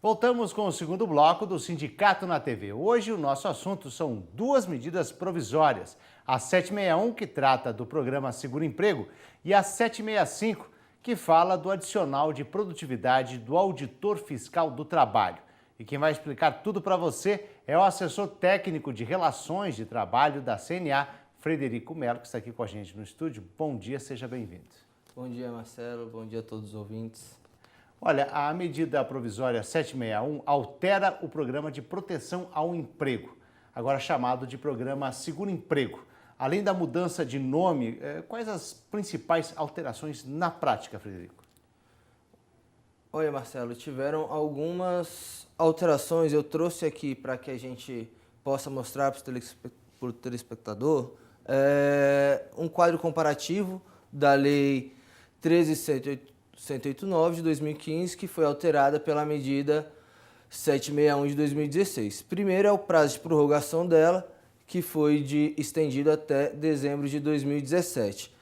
Voltamos com o segundo bloco do Sindicato na TV. Hoje o nosso assunto são duas medidas provisórias. A 761, que trata do programa Seguro Emprego, e a 765, que fala do adicional de produtividade do auditor fiscal do trabalho. E quem vai explicar tudo para você é o assessor técnico de relações de trabalho da CNA, Frederico Melo, que está aqui com a gente no estúdio. Bom dia, seja bem-vindo. Bom dia, Marcelo. Bom dia a todos os ouvintes. Olha, a medida provisória 761 altera o programa de proteção ao emprego, agora chamado de programa Seguro Emprego. Além da mudança de nome, quais as principais alterações na prática, Frederico? Olha, Marcelo, tiveram algumas alterações. Eu trouxe aqui para que a gente possa mostrar para o telespectador um quadro comparativo da Lei 13.189 de 2015, que foi alterada pela medida 761 de 2016. Primeiro é o prazo de prorrogação dela, que foi estendido até dezembro de 2017.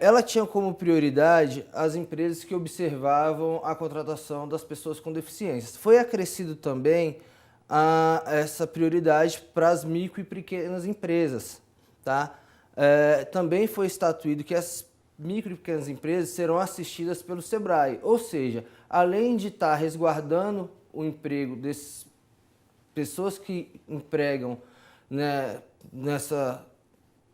Ela tinha como prioridade as empresas que observavam a contratação das pessoas com deficiências. Foi acrescido também essa prioridade para as micro e pequenas empresas. Tá? Também foi estatuído que as micro e pequenas empresas serão assistidas pelo SEBRAE, ou seja, além de estar resguardando o emprego dessas pessoas que empregam, né, nessa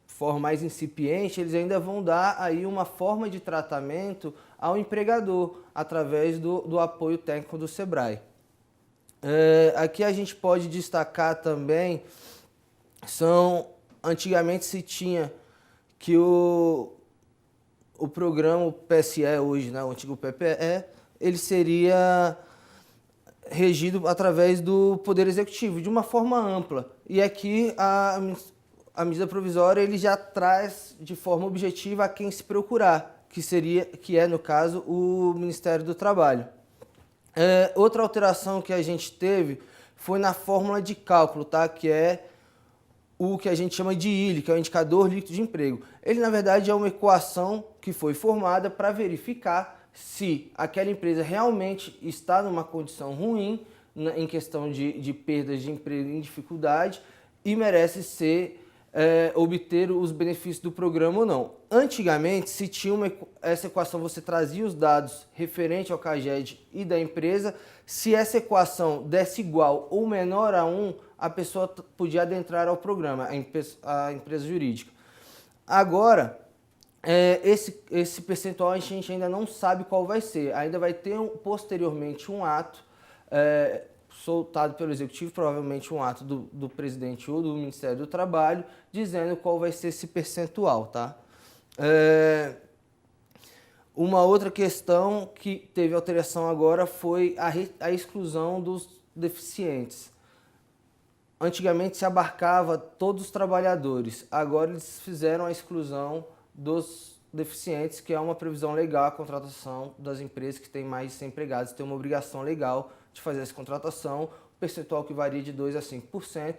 forma mais incipiente, eles ainda vão dar aí uma forma de tratamento ao empregador através do apoio técnico do SEBRAE. Aqui a gente pode destacar também, antigamente se tinha que o programa, o PSE hoje, né, o antigo PPE, ele seria regido através do Poder Executivo, de uma forma ampla. E aqui a medida provisória ele já traz de forma objetiva a quem se procurar, que é, no caso, o Ministério do Trabalho. Outra alteração que a gente teve foi na fórmula de cálculo, tá? Que é o que a gente chama de ILE, que é o Indicador Líquido de Emprego. Ele, na verdade, é uma equação que foi formada para verificar se aquela empresa realmente está numa condição ruim, em questão de perdas de emprego em dificuldade, e merece obter os benefícios do programa ou não. Antigamente, se tinha essa equação, você trazia os dados referente ao CAGED e da empresa. Se essa equação desse igual ou menor a 1, a pessoa podia adentrar ao programa, a empresa jurídica. Agora, esse percentual a gente ainda não sabe qual vai ser. Ainda vai ter posteriormente um ato soltado pelo Executivo, provavelmente um ato do presidente ou do Ministério do Trabalho, dizendo qual vai ser esse percentual, tá? Uma outra questão que teve alteração agora foi a exclusão dos deficientes. Antigamente se abarcava todos os trabalhadores, agora eles fizeram a exclusão dos deficientes, que é uma previsão legal, a contratação das empresas que têm mais de 100 empregados, tem uma obrigação legal de fazer essa contratação, percentual que varia de 2% a 5%,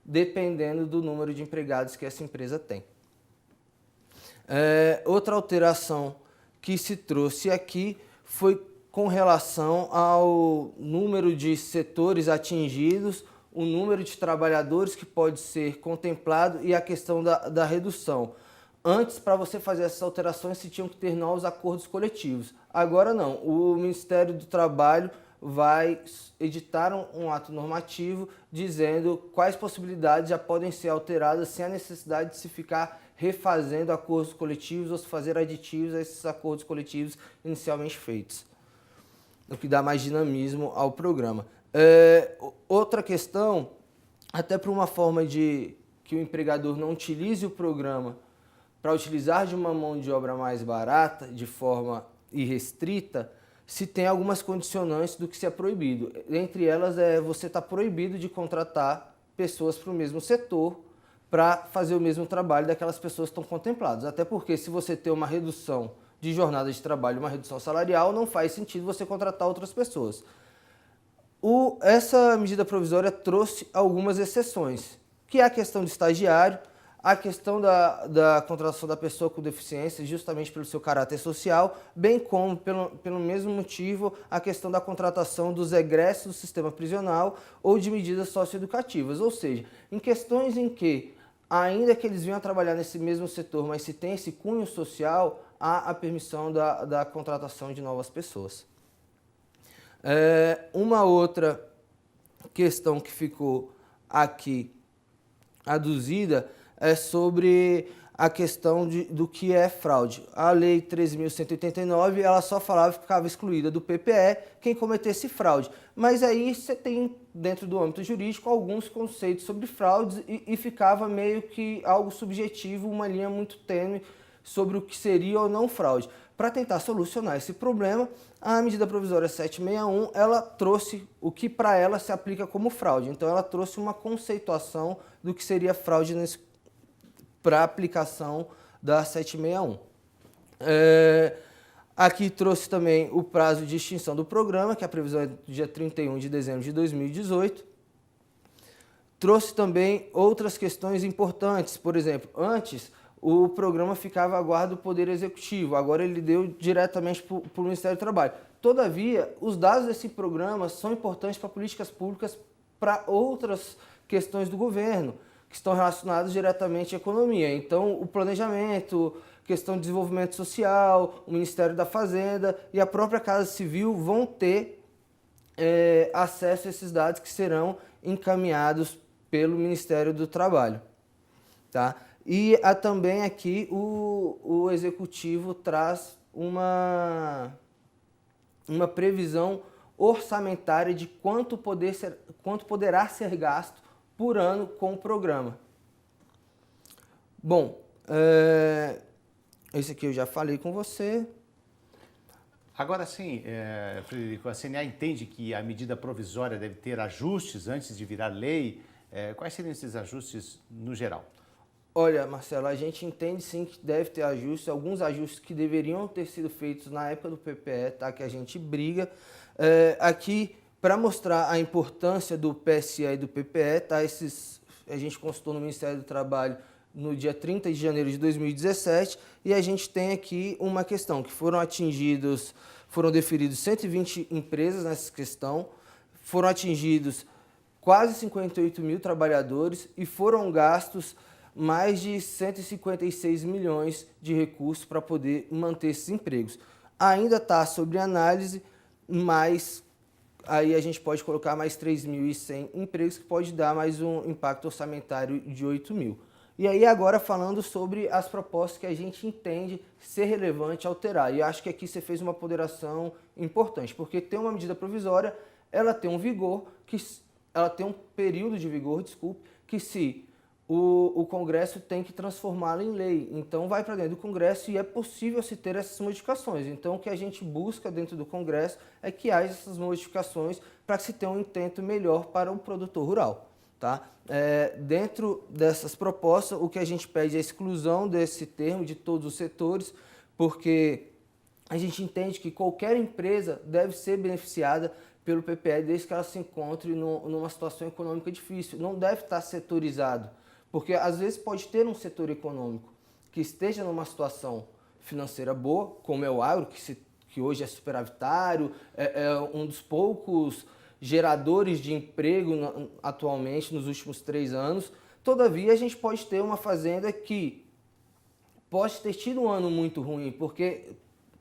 dependendo do número de empregados que essa empresa tem. Outra alteração que se trouxe aqui foi com relação ao número de setores atingidos, o número de trabalhadores que pode ser contemplado e a questão da redução. Antes, para você fazer essas alterações, se tinham que ter novos acordos coletivos. Agora não, o Ministério do Trabalho vai editar um ato normativo dizendo quais possibilidades já podem ser alteradas sem a necessidade de se ficar refazendo acordos coletivos ou se fazer aditivos a esses acordos coletivos inicialmente feitos, o que dá mais dinamismo ao programa. Outra questão, até por uma forma de que o empregador não utilize o programa para utilizar de uma mão de obra mais barata, de forma irrestrita, se tem algumas condicionantes do que se é proibido. Entre elas, você está proibido de contratar pessoas para o mesmo setor para fazer o mesmo trabalho daquelas pessoas que estão contempladas. Até porque se você tem uma redução de jornada de trabalho, uma redução salarial, não faz sentido você contratar outras pessoas. Essa medida provisória trouxe algumas exceções, que é a questão de estagiário. a questão da contratação da pessoa com deficiência, justamente pelo seu caráter social, bem como, pelo mesmo motivo, a questão da contratação dos egressos do sistema prisional ou de medidas socioeducativas. Ou seja, em questões em que, ainda que eles venham a trabalhar nesse mesmo setor, mas se tem esse cunho social, há a permissão da contratação de novas pessoas. Uma outra questão que ficou aqui aduzida é sobre a questão do que é fraude. A Lei 13.189, ela só falava que ficava excluída do PPE quem cometesse fraude. Mas aí você tem, dentro do âmbito jurídico, alguns conceitos sobre fraudes e ficava meio que algo subjetivo, uma linha muito tênue sobre o que seria ou não fraude. Para tentar solucionar esse problema, a medida provisória 761, ela trouxe o que para ela se aplica como fraude. Então, ela trouxe uma conceituação do que seria fraude para a aplicação da 761. Aqui trouxe também o prazo de extinção do programa, que a previsão é do dia 31 de dezembro de 2018. Trouxe também outras questões importantes. Por exemplo, antes o programa ficava à guarda do Poder Executivo, agora ele deu diretamente para o Ministério do Trabalho. Todavia, os dados desse programa são importantes para políticas públicas para outras questões do governo, que estão relacionadas diretamente à economia. Então, o planejamento, questão de desenvolvimento social, o Ministério da Fazenda e a própria Casa Civil vão ter acesso a esses dados que serão encaminhados pelo Ministério do Trabalho. Tá? E também aqui o Executivo traz uma previsão orçamentária de quanto poderá ser gasto por ano com o programa. Bom, esse aqui eu já falei com você. Agora sim, Frederico, a CNA entende que a medida provisória deve ter ajustes antes de virar lei. Quais seriam esses ajustes no geral? Olha, Marcelo, a gente entende sim que deve ter ajustes, alguns ajustes que deveriam ter sido feitos na época do PPE, tá? Que a gente briga. Aqui, para mostrar a importância do PSE e do PPE, tá? A gente consultou no Ministério do Trabalho no dia 30 de janeiro de 2017 e a gente tem aqui uma questão, que foram deferidos 120 empresas nessa questão, foram atingidos quase 58 mil trabalhadores e foram gastos mais de 156 milhões de recursos para poder manter esses empregos. Ainda está sobre análise, mas aí a gente pode colocar mais 3.100 empregos, que pode dar mais um impacto orçamentário de 8 mil. E aí agora falando sobre as propostas que a gente entende ser relevante alterar. E acho que aqui você fez uma ponderação importante, porque tem uma medida provisória, ela tem um período de vigor, que se o Congresso tem que transformá-la em lei. Então vai para dentro do Congresso e é possível se ter essas modificações. Então o que a gente busca dentro do Congresso é que haja essas modificações para que se tenha um intento melhor para o produtor rural. Tá? Dentro dessas propostas, o que a gente pede é a exclusão desse termo de todos os setores, porque a gente entende que qualquer empresa deve ser beneficiada pelo PPE desde que ela se encontre numa situação econômica difícil. Não deve estar setorizado. Porque às vezes pode ter um setor econômico que esteja numa situação financeira boa, como é o agro, que hoje é superavitário, é um dos poucos geradores de emprego atualmente nos últimos 3 anos. Todavia, a gente pode ter uma fazenda que pode ter tido um ano muito ruim, porque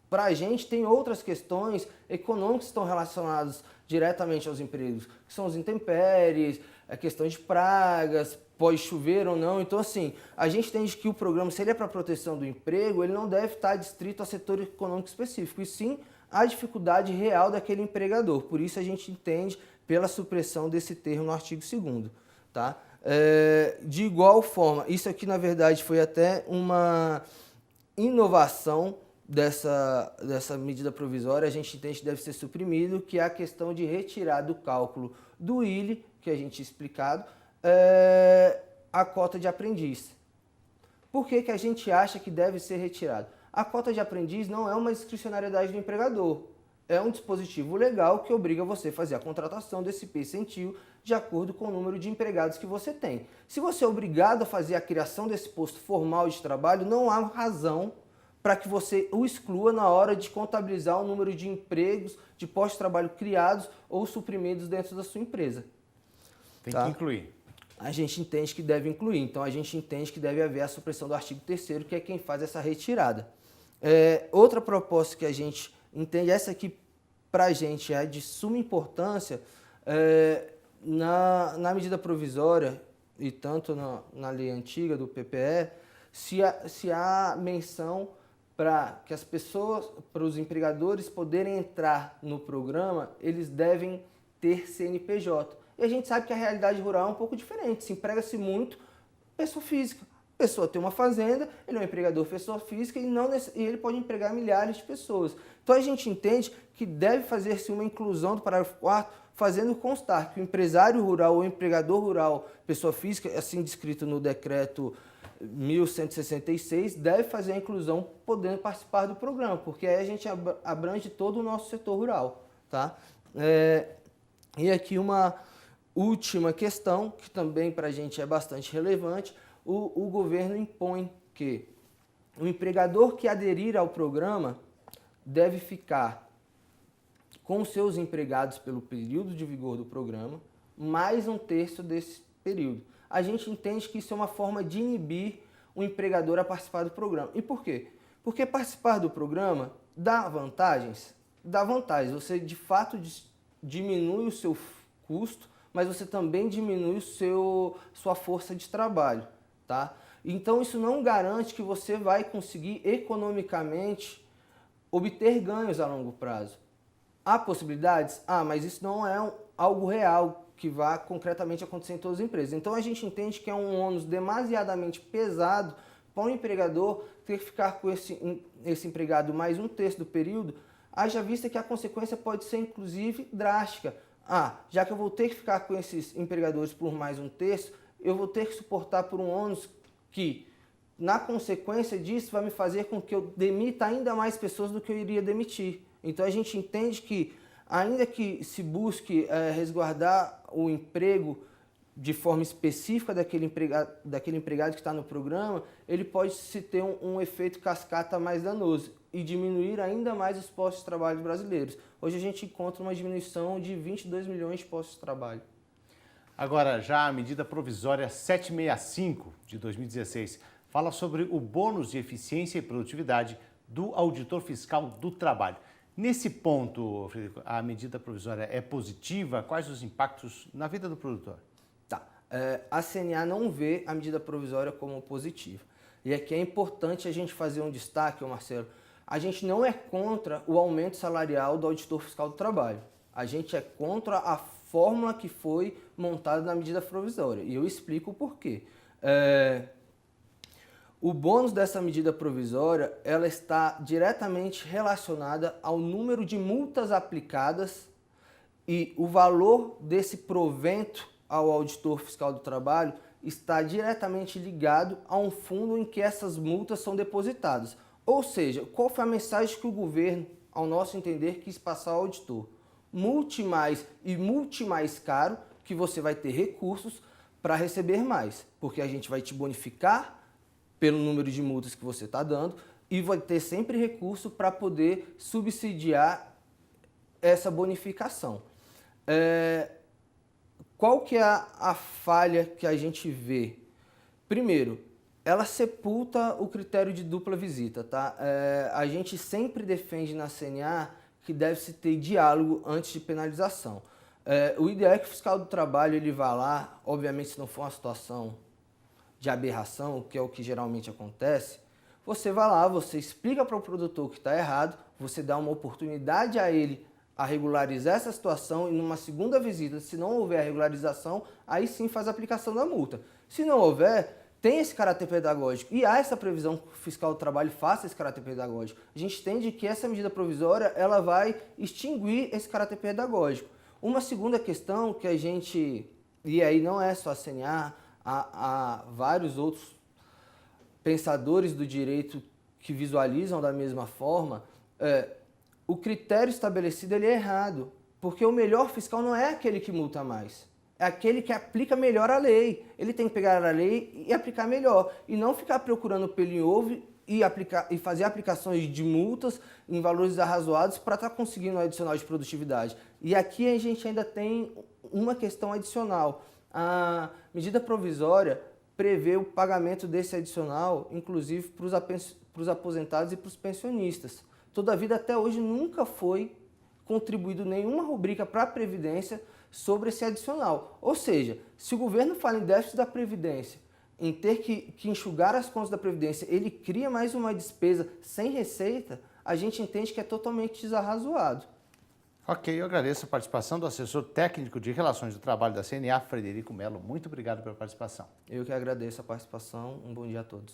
para a gente tem outras questões econômicas que estão relacionadas diretamente aos empregos, que são os intempéries, a questão de pragas, pode chover ou não. Então, assim, a gente entende que o programa, se ele é para proteção do emprego, ele não deve estar adstrito a setor econômico específico, e sim a dificuldade real daquele empregador. Por isso, a gente entende pela supressão desse termo no artigo 2º. Tá? De igual forma, isso aqui, na verdade, foi até uma inovação dessa medida provisória, a gente entende que deve ser suprimido, que é a questão de retirar do cálculo do ILE, que a gente tinha explicado, a cota de aprendiz. Por que a gente acha que deve ser retirado? A cota de aprendiz não é uma discricionariedade do empregador. é um dispositivo legal que obriga você a fazer a contratação desse percentil de acordo com o número de empregados que você tem. Se você é obrigado a fazer a criação desse posto formal de trabalho, não há razão para que você o exclua na hora de contabilizar o número de empregos, de postos de trabalho criados ou suprimidos dentro da sua empresa. Tem que incluir. A gente entende que deve incluir, então a gente entende que deve haver a supressão do artigo 3º, que é quem faz essa retirada. Outra proposta que a gente entende, essa aqui para a gente é de suma importância, na medida provisória e tanto na lei antiga do PPE, se há menção para que as pessoas, para os empregadores poderem entrar no programa, eles devem ter CNPJ. E a gente sabe que a realidade rural é um pouco diferente, se emprega-se muito pessoa física. A pessoa tem uma fazenda, ele é um empregador pessoa física e ele pode empregar milhares de pessoas. Então a gente entende que deve fazer-se uma inclusão do parágrafo 4º, fazendo constar que o empresário rural ou empregador rural, pessoa física, assim descrito no decreto 1166, deve fazer a inclusão podendo participar do programa, porque aí a gente abrange todo o nosso setor rural. Tá? E aqui uma última questão, que também para a gente é bastante relevante, o governo impõe que o empregador que aderir ao programa deve ficar com seus empregados pelo período de vigor do programa, mais 1/3 desse período. A gente entende que isso é uma forma de inibir o empregador a participar do programa. E por quê? Porque participar do programa dá vantagens? Dá vantagens. Você, de fato, diminui o seu custo, mas você também diminui sua força de trabalho. Tá? Então, isso não garante que você vai conseguir economicamente obter ganhos a longo prazo. Há possibilidades? Mas isso não é algo real que vá concretamente acontecer em todas as empresas. Então a gente entende que é um ônus demasiadamente pesado para o empregador ter que ficar com esse empregado mais 1/3 do período, haja vista que a consequência pode ser inclusive drástica. Já que eu vou ter que ficar com esses empregadores por mais 1/3, eu vou ter que suportar por um ônus que, na consequência disso, vai me fazer com que eu demita ainda mais pessoas do que eu iria demitir. Então a gente entende que, ainda que se busque resguardar o emprego de forma específica daquele empregado que está no programa, ele pode se ter um efeito cascata mais danoso e diminuir ainda mais os postos de trabalho brasileiros. Hoje a gente encontra uma diminuição de 22 milhões de postos de trabalho. Agora, já a medida provisória 765 de 2016 fala sobre o bônus de eficiência e produtividade do auditor fiscal do trabalho. Nesse ponto, Frederico, a medida provisória é positiva? Quais os impactos na vida do produtor? A CNA não vê a medida provisória como positiva. E aqui é importante a gente fazer um destaque, Marcelo. A gente não é contra o aumento salarial do auditor fiscal do trabalho. A gente é contra a fórmula que foi montada na medida provisória. E eu explico o porquê. O bônus dessa medida provisória, ela está diretamente relacionada ao número de multas aplicadas e o valor desse provento ao auditor fiscal do trabalho está diretamente ligado a um fundo em que essas multas são depositadas. Ou seja, qual foi a mensagem que o governo, ao nosso entender, quis passar ao auditor? Multe mais e multe mais caro, que você vai ter recursos para receber mais, porque a gente vai te bonificar pelo número de multas que você está dando e vai ter sempre recurso para poder subsidiar essa bonificação. Qual que é a falha que a gente vê? Primeiro, ela sepulta o critério de dupla visita. Tá? A gente sempre defende na CNA que deve-se ter diálogo antes de penalização. O ideal é que o fiscal do trabalho ele vá lá, obviamente se não for uma situação de aberração, que é o que geralmente acontece, você vai lá, você explica para o produtor que está errado, você dá uma oportunidade a ele a regularizar essa situação e numa segunda visita, se não houver a regularização, aí sim faz a aplicação da multa. Se não houver, tem esse caráter pedagógico e há essa previsão que o fiscal do trabalho faça esse caráter pedagógico. A gente entende que essa medida provisória ela vai extinguir esse caráter pedagógico. Uma segunda questão que a gente, e aí não é só a CNA, há vários outros pensadores do direito que visualizam da mesma forma, o critério estabelecido ele é errado, porque o melhor fiscal não é aquele que multa mais, é aquele que aplica melhor a lei. Ele tem que pegar a lei e aplicar melhor, e não ficar procurando pelo em ovo e fazer aplicações de multas em valores arrazoados para estar conseguindo um adicional de produtividade. E aqui a gente ainda tem uma questão adicional. A medida provisória prevê o pagamento desse adicional, inclusive para os aposentados e para os pensionistas. Todavia, até hoje nunca foi contribuído nenhuma rubrica para a Previdência sobre esse adicional. Ou seja, se o governo fala em déficit da Previdência, em ter que enxugar as contas da Previdência, ele cria mais uma despesa sem receita, a gente entende que é totalmente desarrazoado. Ok, eu agradeço a participação do assessor técnico de Relações do Trabalho da CNA, Frederico Melo. Muito obrigado pela participação. Eu que agradeço a participação. Um bom dia a todos.